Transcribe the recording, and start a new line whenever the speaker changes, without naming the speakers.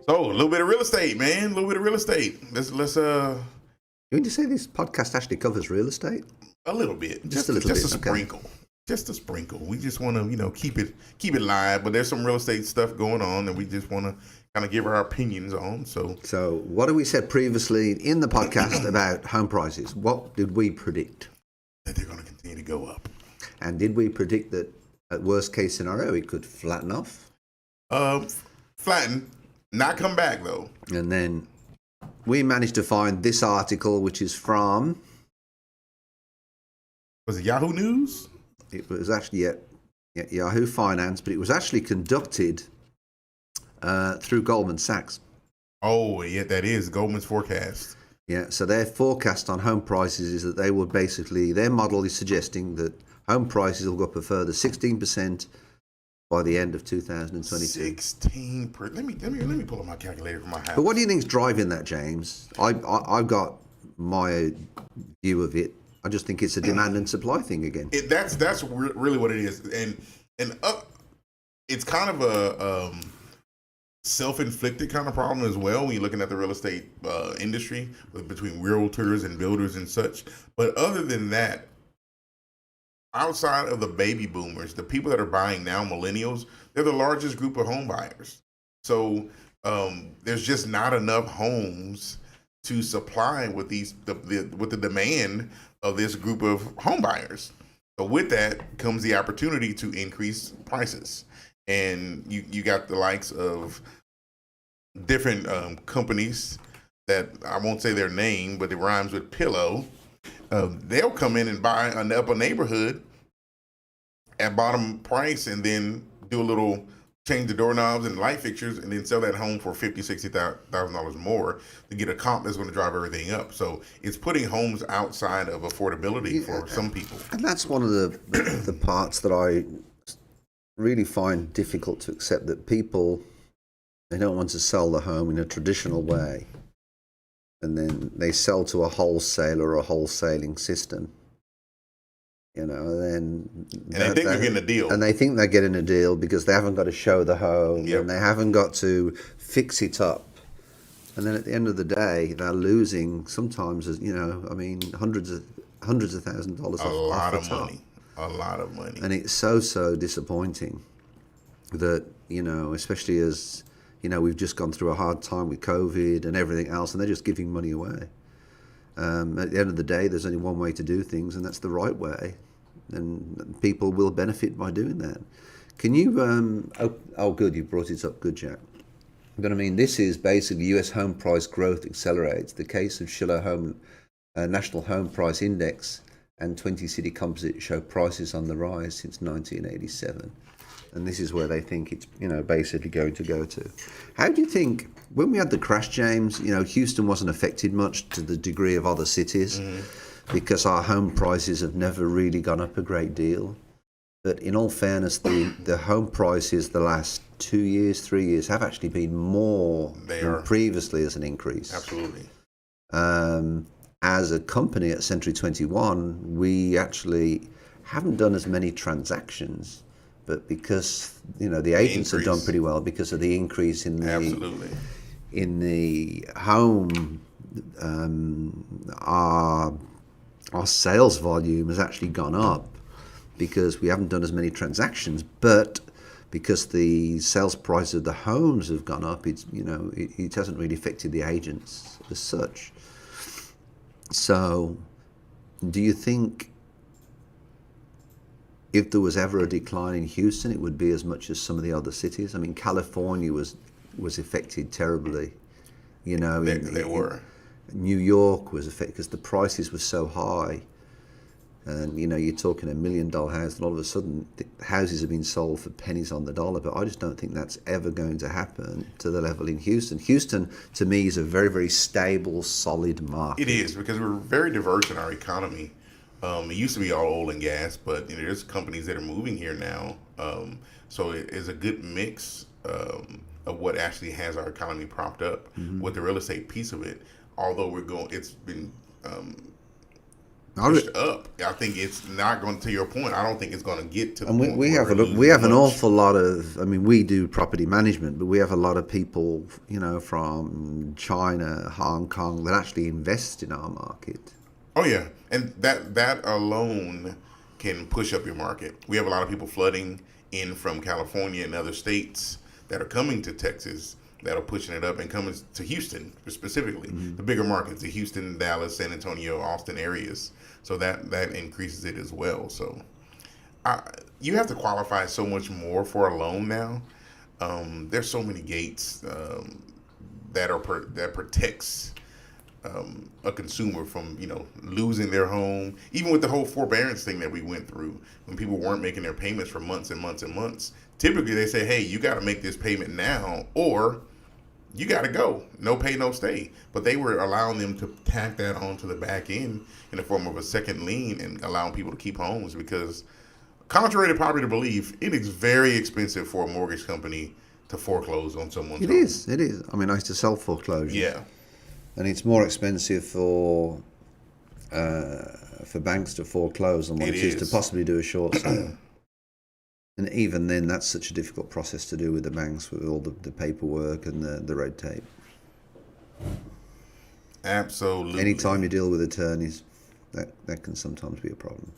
So a little bit of real estate, man. A little bit of real estate. Let's
Would you say this podcast actually covers real estate?
a little bit.
Just a little
just
bit,
a
okay.
sprinkle. Just a sprinkle. We just want to, keep it live, but there's some real estate stuff going on that we just want to kind of give our opinions on.
So what have we said previously in the podcast about home prices? What did we predict?
That they're going to continue to go up.
And did we predict that at worst case scenario it could flatten off?
Flatten, not come back though.
And then we managed to find this article, which is from...
Was it Yahoo News?
It was actually Yahoo Finance, but it was actually conducted through Goldman Sachs.
Oh, yeah, that is Goldman's forecast.
Yeah, so their forecast on home prices is that they will basically, their model is suggesting that home prices will go up a further 16% by the end of 2022.
16%. Let me pull up my calculator from my house.
But what do you think's driving that, James? I've got my view of it. I just think it's a demand and supply thing again.
That's really what it is, and it's kind of a self-inflicted kind of problem as well when you're looking at the real estate industry between realtors and builders and such. But other than that, outside of the baby boomers, the people that are buying now, millennials, they're the largest group of home buyers. So there's just not enough homes to supply with with the demand of this group of home buyers. So with that comes the opportunity to increase prices. And you got the likes of different companies that I won't say their name, but it rhymes with pillow. They'll come in and buy up a neighborhood at bottom price and then do a little change the doorknobs and light fixtures and then sell that home for $50,000-$60,000 more to get a comp that's going to drive everything up. So it's putting homes outside of affordability for some people.
And that's one of the parts that I really find difficult to accept, that people, they don't want to sell the home in a traditional way, and then they sell to a wholesaler or a wholesaling system. And
they think they're getting a deal.
And they think they're getting a deal because they haven't got to show the home, and they haven't got to fix it up. And then at the end of the day, they're losing sometimes, hundreds of $1,000s.
A lot of money.
And it's so disappointing that, especially as, we've just gone through a hard time with COVID and everything else, and they're just giving money away. At the end of the day, there's only one way to do things, and that's the right way. And people will benefit by doing that. Can you, good, you brought it up. Good, Jack. But this is basically US home price growth accelerates. The case of Schiller National Home Price Index and 20 city composite show prices on the rise since 1987. And this is where they think it's, basically going to go to. How do you think, when we had the crash, James, Houston wasn't affected much to the degree of other cities because our home prices have never really gone up a great deal. But in all fairness, the home prices the last 2 years, 3 years have actually been more than previously as an increase.
Absolutely.
As a company at Century 21, we actually haven't done as many transactions. But because the agents have done pretty well because of the increase in the home, our sales volume has actually gone up because we haven't done as many transactions. But because the sales price of the homes have gone up, it hasn't really affected the agents as such. So, do you think, if there was ever a decline in Houston, it would be as much as some of the other cities? California was affected terribly. They were. New York was affected because the prices were so high. And, you're talking $1 million house, and all of a sudden, the houses have been sold for pennies on the dollar. But I just don't think that's ever going to happen to the level in Houston. Houston, to me, is a very, very stable, solid market.
It is, because we're very diverse in our economy. It used to be all oil and gas, but there's companies that are moving here now. So it is a good mix of what actually has our economy propped up with the real estate piece of it. Although it's been pushed up. I think it's not going to your point. I don't think it's going to get to the
And
point
we
where
have
it
we have an
loses
awful lot of. I mean, we do property management, but we have a lot of people, from China, Hong Kong, that actually invest in our market.
Oh yeah, and that alone can push up your market. We have a lot of people flooding in from California and other states that are coming to Texas that are pushing it up, and coming to Houston specifically, the bigger markets, the Houston, Dallas, San Antonio, Austin areas. So that increases it as well. So you have to qualify so much more for a loan now. There's so many gates that protects a consumer from losing their home. Even with the whole forbearance thing that we went through, when people weren't making their payments for months and months and months, typically they say, hey, you got to make this payment now, or you got to go, no pay, no stay. But they were allowing them to tack that on to the back end in the form of a second lien and allowing people to keep homes, because contrary to popular belief, it is very expensive for a mortgage company to foreclose on someone's home.
It is. I mean, I used to sell foreclosures.
Yeah.
And it's more expensive for banks to foreclose than what it is to possibly do a short sale. And even then, that's such a difficult process to do with the banks, with all the paperwork and the red tape.
Absolutely.
Anytime you deal with attorneys, that can sometimes be a problem.